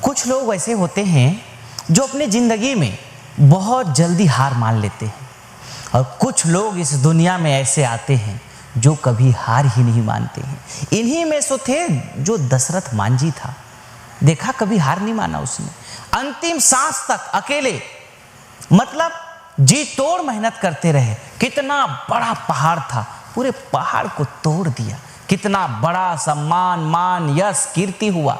कुछ लोग ऐसे होते हैं जो अपनी ज़िंदगी में बहुत जल्दी हार मान लेते हैं, और कुछ लोग इस दुनिया में ऐसे आते हैं जो कभी हार ही नहीं मानते हैं। इन्हीं में से थे जो दशरथ मांझी था। देखा, कभी हार नहीं माना उसने। अंतिम सांस तक अकेले, मतलब जी तोड़ मेहनत करते रहे। कितना बड़ा पहाड़ था, पूरे पहाड़ को तोड़ दिया। कितना बड़ा सम्मान, मान, यश, कीर्ति हुआ।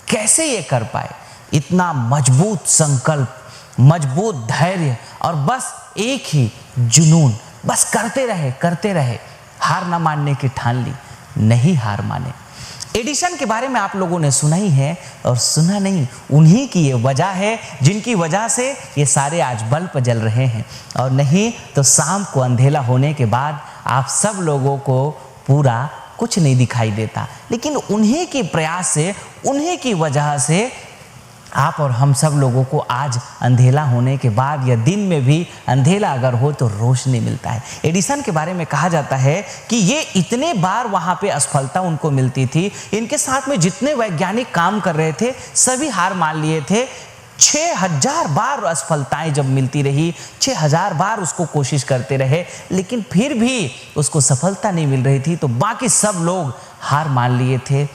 कैसे ये कर पाए? इतना मजबूत संकल्प, मजबूत धैर्य, और बस एक ही जुनून, बस करते रहे, हार ना मानने की ठान ली, नहीं हार माने। एडिसन के बारे में आप लोगों ने सुना ही है, और सुना नहीं, उन्हीं की ये वजह है जिनकी वजह से ये सारे आज बल्ब जल रहे हैं। और नहीं तो शाम को अंधेला होने के बाद आप सब लोगों को पूरा कुछ नहीं दिखाई देता, लेकिन उन्हीं के प्रयास से, उन्हीं की वजह से आप और हम सब लोगों को आज अंधेला होने के बाद या दिन में भी अंधेला अगर हो तो रोशनी मिलता है। एडिसन के बारे में कहा जाता है कि ये इतने बार वहाँ पे असफलता उनको मिलती थी, इनके साथ में जितने वैज्ञानिक काम कर रहे थे सभी हार मान लिए थे। 6000 बार असफलताएं जब मिलती रही, 6000 बार उसको कोशिश करते रहे, लेकिन फिर भी उसको सफलता नहीं मिल रही थी, तो बाकी सब लोग हार मान लिए थे।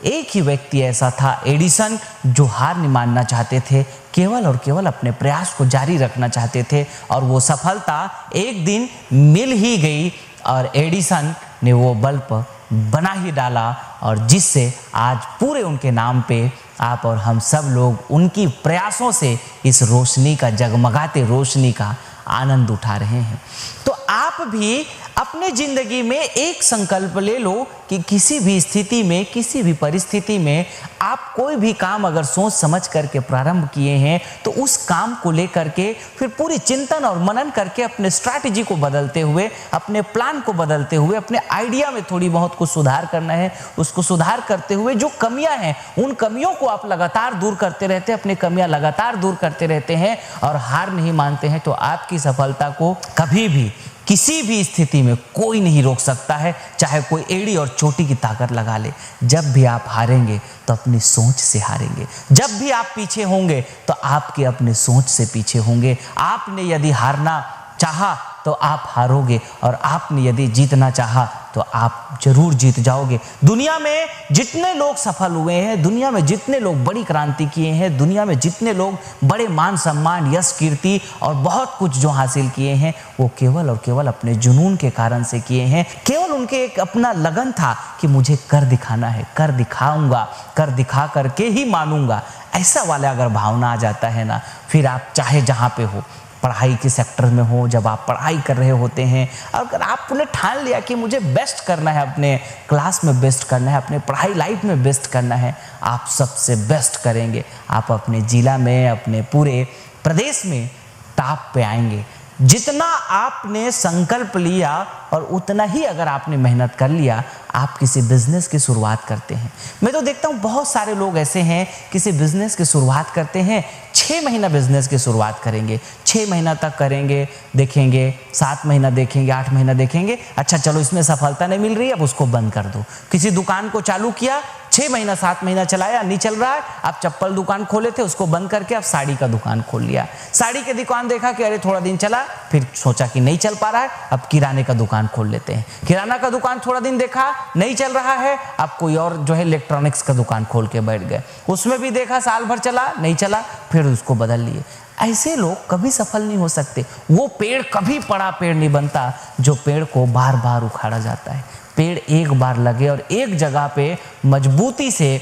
एक ही व्यक्ति ऐसा था, एडिसन, जो हार नहीं मानना चाहते थे, केवल और केवल अपने प्रयास को जारी रखना चाहते थे। और वो सफलता एक दिन मिल ही गई, और एडिसन ने वो बल्ब बना ही डाला, और जिससे आज पूरे उनके नाम पे आप और हम सब लोग उनकी प्रयासों से इस रोशनी का, जगमगाते रोशनी का आनंद उठा रहे हैं। तो आप भी अपने जिंदगी में एक संकल्प ले लो कि किसी भी स्थिति में, किसी भी परिस्थिति में आप कोई भी काम अगर सोच समझ करके प्रारंभ किए हैं तो उस काम को लेकर के फिर पूरी चिंतन और मनन करके अपने स्ट्रैटेजी को बदलते हुए, अपने प्लान को बदलते हुए, अपने आइडिया में थोड़ी बहुत कुछ सुधार करना है, उसको सुधार करते हुए जो कमियां हैं उन कमियों को आप लगातार दूर करते रहते हैं, अपनी कमियां लगातार दूर करते रहते हैं और हार नहीं मानते हैं, तो आपकी सफलता को कभी भी किसी भी स्थिति में कोई नहीं रोक सकता है, चाहे कोई एड़ी और चोटी की ताकत लगा ले। जब भी आप हारेंगे तो अपनी सोच से हारेंगे, जब भी आप पीछे होंगे तो आपके अपने सोच से पीछे होंगे। आपने यदि हारना चाहा तो आप हारोगे, और आपने यदि जीतना चाहा तो आप जरूर जीत जाओगे। दुनिया में जितने लोग सफल हुए हैं, दुनिया में जितने लोग बड़ी क्रांति किए हैं, दुनिया में जितने लोग बड़े मान सम्मान, यश, कीर्ति और बहुत कुछ जो हासिल किए हैं, वो केवल और केवल अपने जुनून के कारण से किए हैं। केवल उनके एक अपना लगन था कि मुझे कर दिखाना है, कर दिखाऊंगा, कर दिखा करके ही मानूंगा। ऐसा वाला अगर भावना आ जाता है ना, फिर आप चाहे जहाँ पे हो, पढ़ाई के सेक्टर में हो, जब आप पढ़ाई कर रहे होते हैं, अगर आपने ठान लिया कि मुझे बेस्ट करना है, अपने क्लास में बेस्ट करना है, अपने पढ़ाई लाइफ में बेस्ट करना है, आप सबसे बेस्ट करेंगे। आप अपने जिला में, अपने पूरे प्रदेश में टॉप पे आएंगे। जितना आपने संकल्प लिया और उतना ही अगर आपने मेहनत कर लिया, आप किसी बिजनेस की शुरुआत करते हैं। मैं तो देखता हूँ बहुत सारे लोग ऐसे हैं, किसी बिजनेस की शुरुआत करते हैं, 6 महीना बिजनेस की शुरुआत करेंगे, 6 महीना तक करेंगे, देखेंगे, 7 महीना देखेंगे, 8 महीना देखेंगे, अच्छा चलो इसमें सफलता नहीं मिल रही है, अब उसको बंद कर दो। किसी दुकान को चालू किया, 6 महीना 7 महीना चलाया, नहीं चल रहा है, आप चप्पल दुकान खोले थे, उसको बंद करके अब साड़ी का दुकान खोल लिया। साड़ी की दुकान देखा कि अरे थोड़ा दिन चला, फिर सोचा कि नहीं चल पा रहा है, अब किराने का दुकान खोल लेते हैं। किराना का दुकान थोड़ा दिन देखा, नहीं चल रहा है, अब कोई और जो है इलेक्ट्रॉनिक्स का दुकान खोल के बैठ गए। उसमें भी देखा, साल भर चला, नहीं चला, फिर उसको बदल लिए। ऐसे लोग कभी सफल नहीं हो सकते। वो पेड़ कभी बड़ा पेड़ नहीं बनता जो पेड़ को बार बार उखाड़ा जाता है। पेड़ एक बार लगे और एक जगह पे मजबूती से,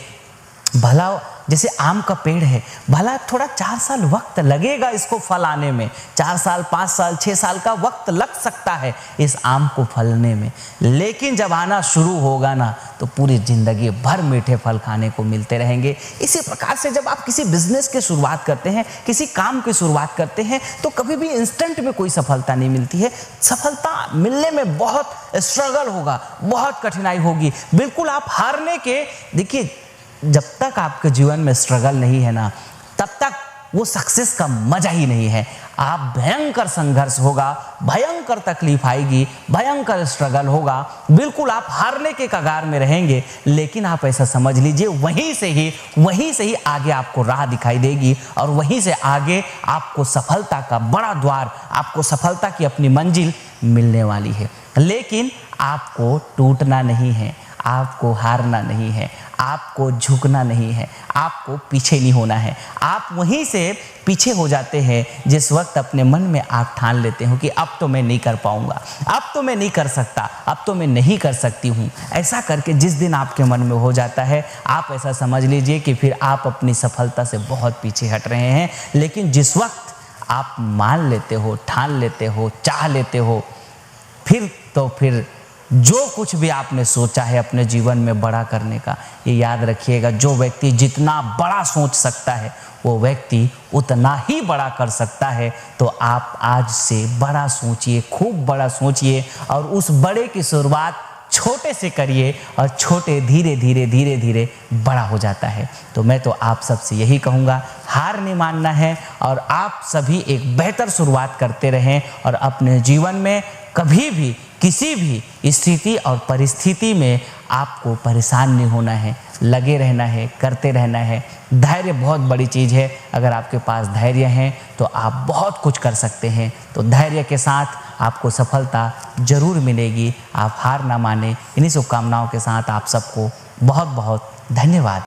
भला जैसे आम का पेड़ है, भला थोड़ा 4 साल वक्त लगेगा इसको फल आने में, 4 साल, 5 साल, 6 साल का वक्त लग सकता है इस आम को फलने में, लेकिन जब आना शुरू होगा ना तो पूरी जिंदगी भर मीठे फल खाने को मिलते रहेंगे। इसी प्रकार से जब आप किसी बिजनेस की शुरुआत करते हैं, किसी काम की शुरुआत करते हैं, तो कभी भी इंस्टेंट में कोई सफलता नहीं मिलती है। सफलता मिलने में बहुत स्ट्रगल होगा, बहुत कठिनाई होगी। बिल्कुल आप हारने के, देखिए जब तक आपके जीवन में स्ट्रगल नहीं है ना, तब तक वो सक्सेस का मजा ही नहीं है। आप भयंकर संघर्ष होगा, भयंकर तकलीफ आएगी, भयंकर स्ट्रगल होगा, बिल्कुल आप हारने के कगार में रहेंगे। लेकिन आप ऐसा समझ लीजिए वहीं से ही आगे आपको राह दिखाई देगी और वहीं से आगे आपको सफलता का बड़ा द्वार, आपको सफलता की अपनी मंजिल मिलने वाली है। लेकिन आपको टूटना नहीं है, आपको हारना नहीं है, आपको झुकना नहीं है, आपको पीछे नहीं होना है। आप वहीं से पीछे हो जाते हैं जिस वक्त अपने मन में आप ठान लेते हो कि अब तो मैं नहीं कर पाऊंगा, अब तो मैं नहीं कर सकता, अब तो मैं नहीं कर सकती हूँ। ऐसा करके जिस दिन आपके मन में हो जाता है, आप ऐसा समझ लीजिए कि फिर आप अपनी सफलता से बहुत पीछे हट रहे हैं। लेकिन जिस वक्त आप मान लेते हो, ठान लेते हो, चाह लेते हो, फिर जो कुछ भी आपने सोचा है अपने जीवन में बड़ा करने का, ये याद रखिएगा, जो व्यक्ति जितना बड़ा सोच सकता है वो व्यक्ति उतना ही बड़ा कर सकता है। तो आप आज से बड़ा सोचिए, खूब बड़ा सोचिए और उस बड़े की शुरुआत छोटे से करिए और छोटे धीरे धीरे बड़ा हो जाता है। तो मैं तो आप सबसे यही कहूँगा, हार नहीं मानना है और आप सभी एक बेहतर शुरुआत करते रहें और अपने जीवन में कभी भी किसी भी स्थिति और परिस्थिति में आपको परेशान नहीं होना है, लगे रहना है, करते रहना है। धैर्य बहुत बड़ी चीज़ है। अगर आपके पास धैर्य है तो आप बहुत कुछ कर सकते हैं। तो धैर्य के साथ आपको सफलता जरूर मिलेगी। आप हार ना माने। इन्हीं शुभकामनाओं के साथ आप सबको बहुत बहुत धन्यवाद।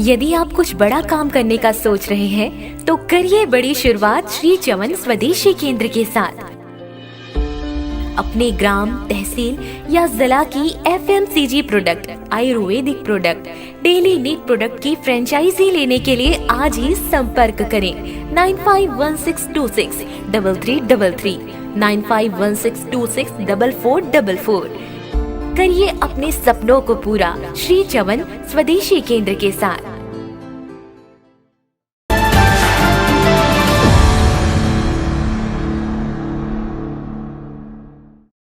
यदि आप कुछ बड़ा काम करने का सोच रहे हैं तो करिए बड़ी शुरुआत श्री चमन स्वदेशी केंद्र के साथ। अपने ग्राम, तहसील या जिला की FMCG product, Ayurvedic product, daily need product की फ्रेंचाइजी लेने के लिए आज ही संपर्क करें 9516263333, 9516264444। करिए अपने सपनों को पूरा श्री चमन स्वदेशी केंद्र के साथ।